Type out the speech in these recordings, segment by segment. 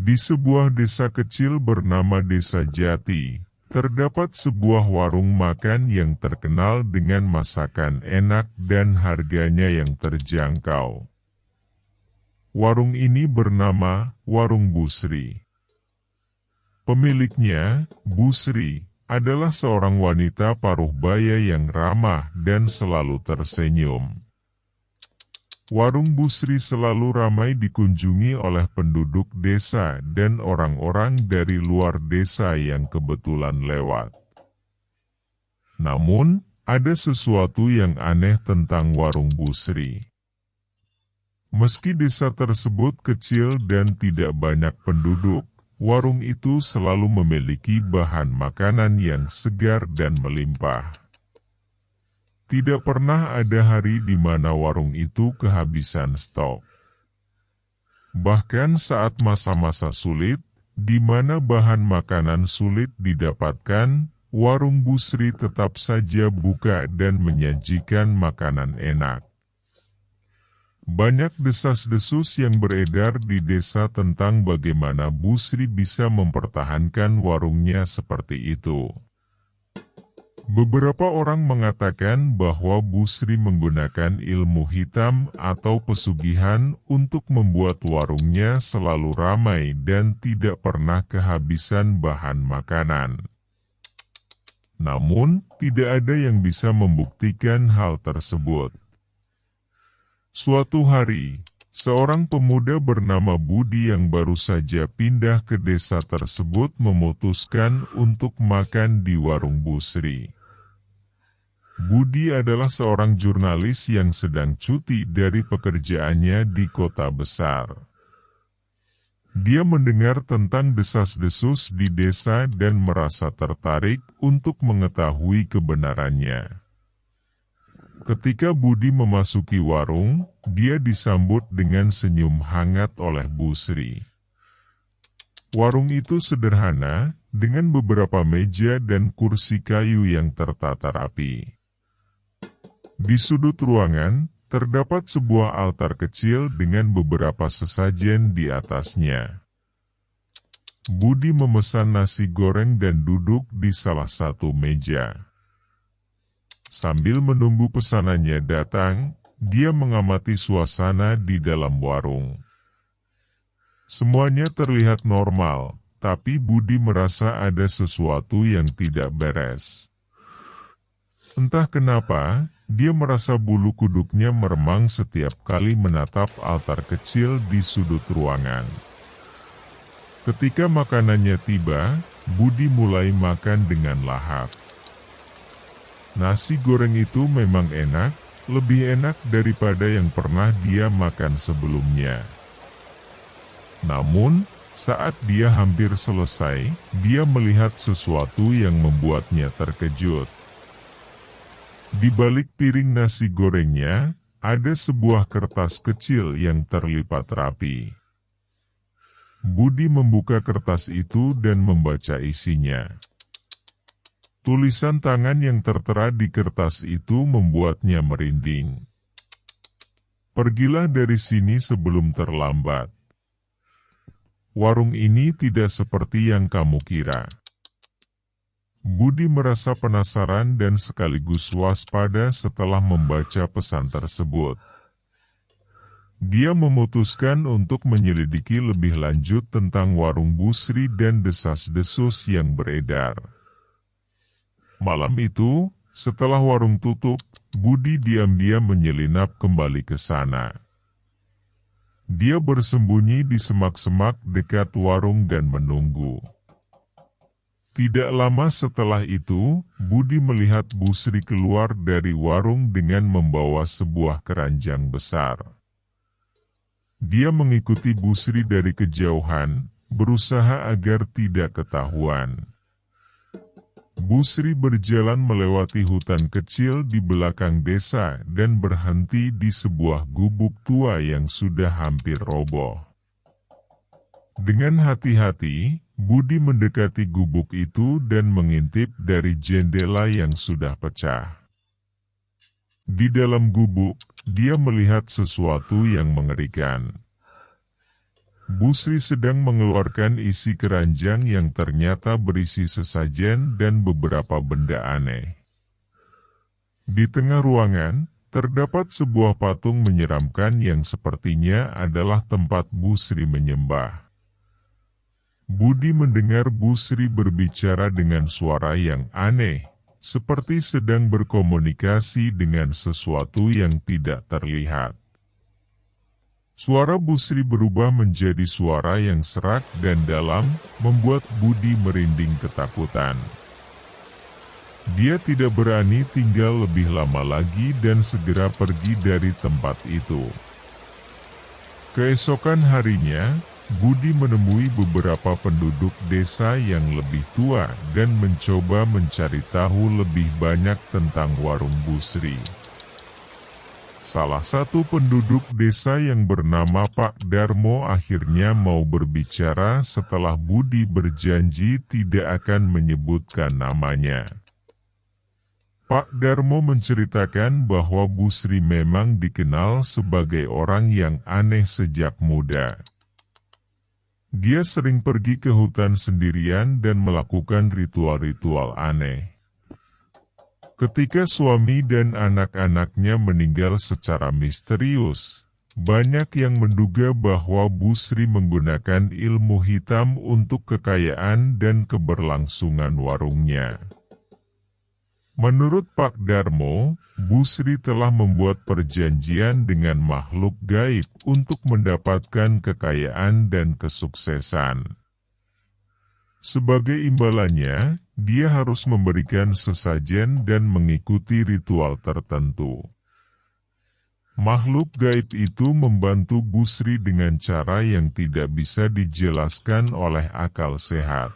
Di sebuah desa kecil bernama Desa Jati, terdapat sebuah warung makan yang terkenal dengan masakan enak dan harganya yang terjangkau. Warung ini bernama Warung Busri. Pemiliknya, Bu Sri, adalah seorang wanita paruh baya yang ramah dan selalu tersenyum. Warung Bu Sri selalu ramai dikunjungi oleh penduduk desa dan orang-orang dari luar desa yang kebetulan lewat. Namun, ada sesuatu yang aneh tentang warung Bu Sri. Meski desa tersebut kecil dan tidak banyak penduduk, warung itu selalu memiliki bahan makanan yang segar dan melimpah. Tidak pernah ada hari di mana warung itu kehabisan stok. Bahkan saat masa-masa sulit, di mana bahan makanan sulit didapatkan, warung Busri tetap saja buka dan menyajikan makanan enak. Banyak desas-desus yang beredar di desa tentang bagaimana Busri bisa mempertahankan warungnya seperti itu. Beberapa orang mengatakan bahwa Busri menggunakan ilmu hitam atau pesugihan untuk membuat warungnya selalu ramai dan tidak pernah kehabisan bahan makanan. Namun, tidak ada yang bisa membuktikan hal tersebut. Suatu hari, seorang pemuda bernama Budi yang baru saja pindah ke desa tersebut memutuskan untuk makan di warung Busri. Budi adalah seorang jurnalis yang sedang cuti dari pekerjaannya di kota besar. Dia mendengar tentang desas-desus di desa dan merasa tertarik untuk mengetahui kebenarannya. Ketika Budi memasuki warung, dia disambut dengan senyum hangat oleh Busri. Warung itu sederhana, dengan beberapa meja dan kursi kayu yang tertata rapi. Di sudut ruangan, terdapat sebuah altar kecil dengan beberapa sesajen di atasnya. Budi memesan nasi goreng dan duduk di salah satu meja. Sambil menunggu pesanannya datang, dia mengamati suasana di dalam warung. Semuanya terlihat normal, tapi Budi merasa ada sesuatu yang tidak beres. Entah kenapa, dia merasa bulu kuduknya meremang setiap kali menatap altar kecil di sudut ruangan. Ketika makanannya tiba, Budi mulai makan dengan lahap. Nasi goreng itu memang enak, lebih enak daripada yang pernah dia makan sebelumnya. Namun, saat dia hampir selesai, dia melihat sesuatu yang membuatnya terkejut. Di balik piring nasi gorengnya, ada sebuah kertas kecil yang terlipat rapi. Budi membuka kertas itu dan membaca isinya. Tulisan tangan yang tertera di kertas itu membuatnya merinding. "Pergilah dari sini sebelum terlambat. Warung ini tidak seperti yang kamu kira." Budi merasa penasaran dan sekaligus waspada setelah membaca pesan tersebut. Dia memutuskan untuk menyelidiki lebih lanjut tentang warung Busri dan desas-desus yang beredar. Malam itu, setelah warung tutup, Budi diam-diam menyelinap kembali ke sana. Dia bersembunyi di semak-semak dekat warung dan menunggu. Tidak lama setelah itu, Budi melihat Busri keluar dari warung dengan membawa sebuah keranjang besar. Dia mengikuti Busri dari kejauhan, berusaha agar tidak ketahuan. Busri berjalan melewati hutan kecil di belakang desa dan berhenti di sebuah gubuk tua yang sudah hampir roboh. Dengan hati-hati, Budi mendekati gubuk itu dan mengintip dari jendela yang sudah pecah. Di dalam gubuk, dia melihat sesuatu yang mengerikan. Bu Sri sedang mengeluarkan isi keranjang yang ternyata berisi sesajen dan beberapa benda aneh. Di tengah ruangan, terdapat sebuah patung menyeramkan yang sepertinya adalah tempat Bu Sri menyembah. Budi mendengar Bu Sri berbicara dengan suara yang aneh, seperti sedang berkomunikasi dengan sesuatu yang tidak terlihat. Suara Bu Sri berubah menjadi suara yang serak dan dalam, membuat Budi merinding ketakutan. Dia tidak berani tinggal lebih lama lagi dan segera pergi dari tempat itu. Keesokan harinya, Budi menemui beberapa penduduk desa yang lebih tua dan mencoba mencari tahu lebih banyak tentang warung Bu Sri. Salah satu penduduk desa yang bernama Pak Darmo akhirnya mau berbicara setelah Budi berjanji tidak akan menyebutkan namanya. Pak Darmo menceritakan bahwa Bu Sri memang dikenal sebagai orang yang aneh sejak muda. Dia sering pergi ke hutan sendirian dan melakukan ritual-ritual aneh. Ketika suami dan anak-anaknya meninggal secara misterius, banyak yang menduga bahwa Bu Sri menggunakan ilmu hitam untuk kekayaan dan keberlangsungan warungnya. Menurut Pak Darmo, Bu Sri telah membuat perjanjian dengan makhluk gaib untuk mendapatkan kekayaan dan kesuksesan. Sebagai imbalannya, dia harus memberikan sesajen dan mengikuti ritual tertentu. Makhluk gaib itu membantu Bu Sri dengan cara yang tidak bisa dijelaskan oleh akal sehat.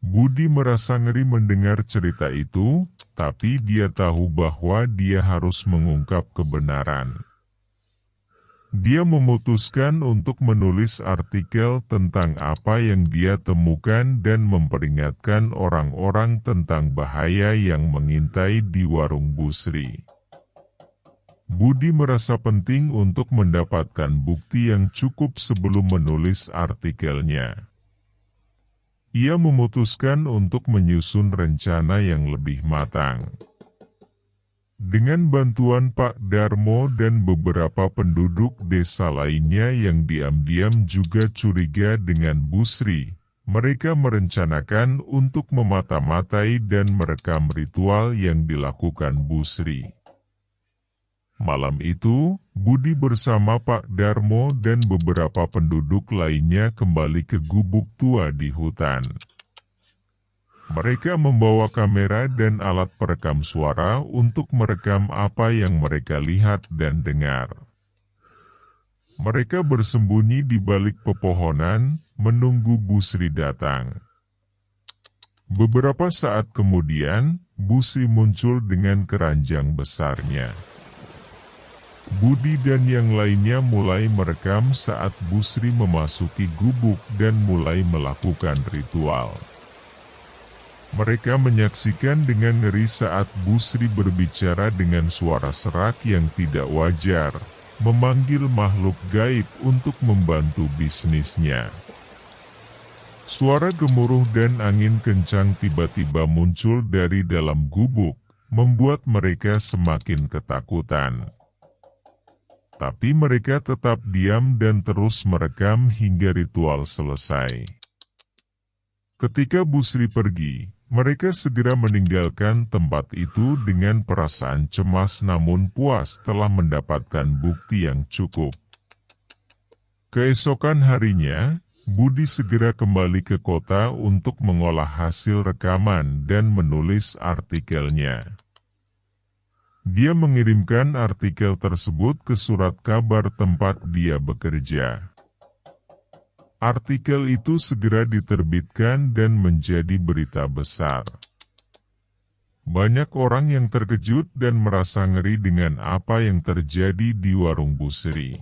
Budi merasa ngeri mendengar cerita itu, tapi dia tahu bahwa dia harus mengungkap kebenaran. Dia memutuskan untuk menulis artikel tentang apa yang dia temukan dan memperingatkan orang-orang tentang bahaya yang mengintai di warung Bu Sri. Budi merasa penting untuk mendapatkan bukti yang cukup sebelum menulis artikelnya. Ia memutuskan untuk menyusun rencana yang lebih matang. Dengan bantuan Pak Darmo dan beberapa penduduk desa lainnya yang diam-diam juga curiga dengan Bu Sri, mereka merencanakan untuk memata-matai dan merekam ritual yang dilakukan Bu Sri. Malam itu, Budi bersama Pak Darmo dan beberapa penduduk lainnya kembali ke gubuk tua di hutan. Mereka membawa kamera dan alat perekam suara untuk merekam apa yang mereka lihat dan dengar. Mereka bersembunyi di balik pepohonan, menunggu Bu Sri datang. Beberapa saat kemudian, Bu Sri muncul dengan keranjang besarnya. Budi dan yang lainnya mulai merekam saat Bu Sri memasuki gubuk dan mulai melakukan ritual. Mereka menyaksikan dengan ngeri saat Bu Sri berbicara dengan suara serak yang tidak wajar, memanggil makhluk gaib untuk membantu bisnisnya. Suara gemuruh dan angin kencang tiba-tiba muncul dari dalam gubuk, membuat mereka semakin ketakutan. Tapi mereka tetap diam dan terus merekam hingga ritual selesai. Ketika Bu Sri pergi, mereka segera meninggalkan tempat itu dengan perasaan cemas namun puas telah mendapatkan bukti yang cukup. Keesokan harinya, Budi segera kembali ke kota untuk mengolah hasil rekaman dan menulis artikelnya. Dia mengirimkan artikel tersebut ke surat kabar tempat dia bekerja. Artikel itu segera diterbitkan dan menjadi berita besar. Banyak orang yang terkejut dan merasa ngeri dengan apa yang terjadi di warung Bu Sri.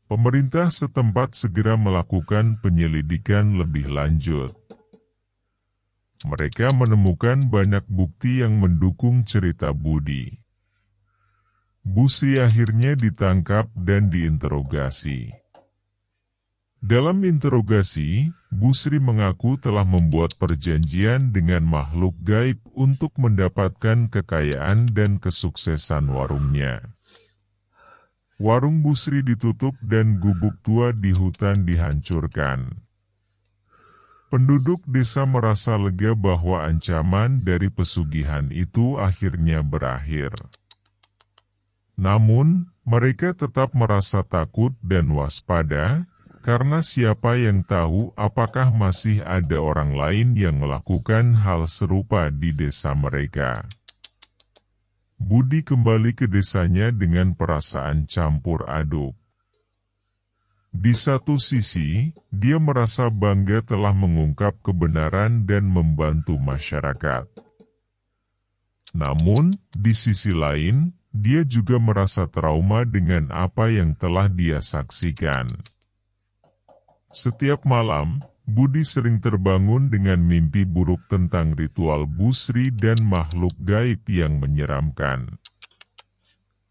Pemerintah setempat segera melakukan penyelidikan lebih lanjut. Mereka menemukan banyak bukti yang mendukung cerita Budi. Bu Sri akhirnya ditangkap dan diinterogasi. Dalam interogasi, Busri mengaku telah membuat perjanjian dengan makhluk gaib untuk mendapatkan kekayaan dan kesuksesan warungnya. Warung Busri ditutup dan gubuk tua di hutan dihancurkan. Penduduk desa merasa lega bahwa ancaman dari pesugihan itu akhirnya berakhir. Namun, mereka tetap merasa takut dan waspada, karena siapa yang tahu apakah masih ada orang lain yang melakukan hal serupa di desa mereka. Budi kembali ke desanya dengan perasaan campur aduk. Di satu sisi, dia merasa bangga telah mengungkap kebenaran dan membantu masyarakat. Namun, di sisi lain, dia juga merasa trauma dengan apa yang telah dia saksikan. Setiap malam, Budi sering terbangun dengan mimpi buruk tentang ritual Busri dan makhluk gaib yang menyeramkan.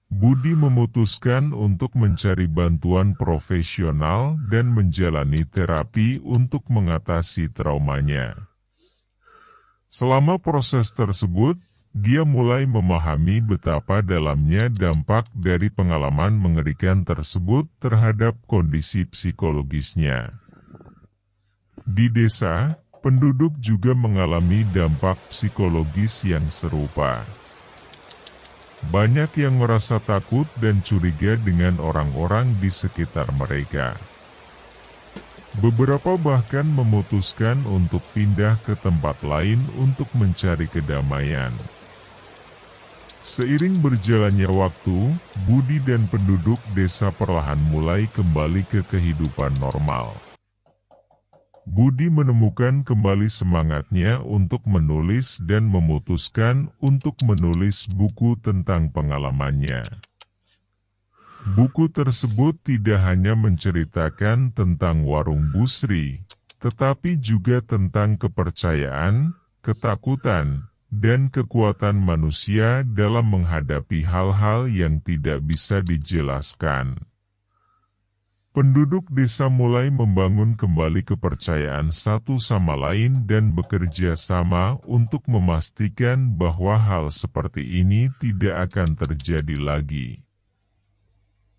Budi memutuskan untuk mencari bantuan profesional dan menjalani terapi untuk mengatasi traumanya. Selama proses tersebut, dia mulai memahami betapa dalamnya dampak dari pengalaman mengerikan tersebut terhadap kondisi psikologisnya. Di desa, penduduk juga mengalami dampak psikologis yang serupa. Banyak yang merasa takut dan curiga dengan orang-orang di sekitar mereka. Beberapa bahkan memutuskan untuk pindah ke tempat lain untuk mencari kedamaian. Seiring berjalannya waktu, Budi dan penduduk desa perlahan mulai kembali ke kehidupan normal. Budi menemukan kembali semangatnya untuk menulis dan memutuskan untuk menulis buku tentang pengalamannya. Buku tersebut tidak hanya menceritakan tentang warung Busri, tetapi juga tentang kepercayaan, ketakutan, dan kekuatan manusia dalam menghadapi hal-hal yang tidak bisa dijelaskan. Penduduk desa mulai membangun kembali kepercayaan satu sama lain dan bekerja sama untuk memastikan bahwa hal seperti ini tidak akan terjadi lagi.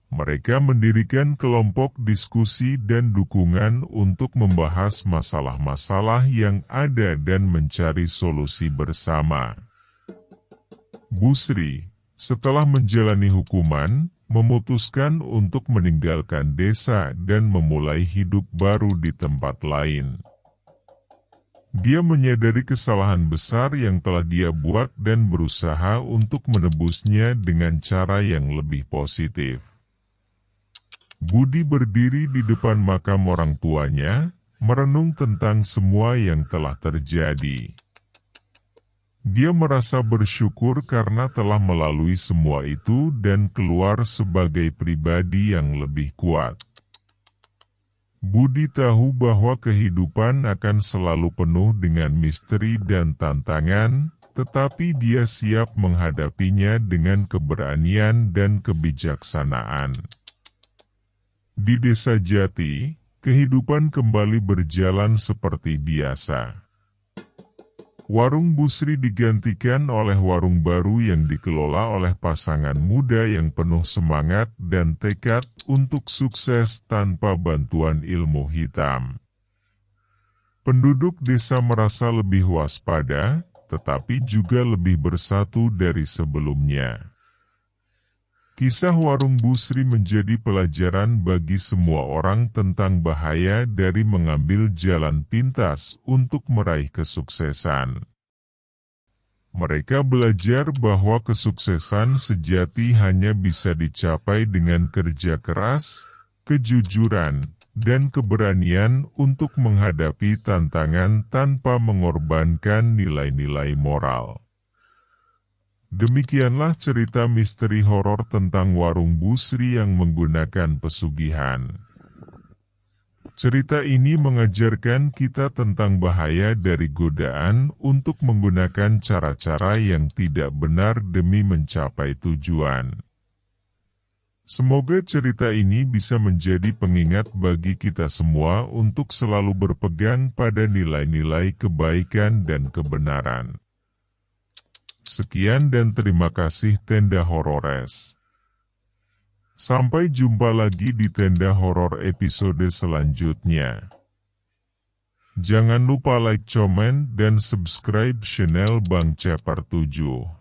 Mereka mendirikan kelompok diskusi dan dukungan untuk membahas masalah-masalah yang ada dan mencari solusi bersama. Busri, setelah menjalani hukuman, memutuskan untuk meninggalkan desa dan memulai hidup baru di tempat lain. Dia menyadari kesalahan besar yang telah dia buat dan berusaha untuk menebusnya dengan cara yang lebih positif. Budi berdiri di depan makam orang tuanya, merenung tentang semua yang telah terjadi. Dia merasa bersyukur karena telah melalui semua itu dan keluar sebagai pribadi yang lebih kuat. Budi tahu bahwa kehidupan akan selalu penuh dengan misteri dan tantangan, tetapi dia siap menghadapinya dengan keberanian dan kebijaksanaan. Di desa Jati, kehidupan kembali berjalan seperti biasa. Warung Busri digantikan oleh warung baru yang dikelola oleh pasangan muda yang penuh semangat dan tekad untuk sukses tanpa bantuan ilmu hitam. Penduduk desa merasa lebih waspada, tetapi juga lebih bersatu dari sebelumnya. Kisah warung Busri menjadi pelajaran bagi semua orang tentang bahaya dari mengambil jalan pintas untuk meraih kesuksesan. Mereka belajar bahwa kesuksesan sejati hanya bisa dicapai dengan kerja keras, kejujuran, dan keberanian untuk menghadapi tantangan tanpa mengorbankan nilai-nilai moral. Demikianlah cerita misteri horor tentang warung Busri yang menggunakan pesugihan. Cerita ini mengajarkan kita tentang bahaya dari godaan untuk menggunakan cara-cara yang tidak benar demi mencapai tujuan. Semoga cerita ini bisa menjadi pengingat bagi kita semua untuk selalu berpegang pada nilai-nilai kebaikan dan kebenaran. Sekian dan terima kasih Tenda Horores. Sampai jumpa lagi di Tenda Horor episode selanjutnya. Jangan lupa like, comment, dan subscribe channel Bang Cepar 7.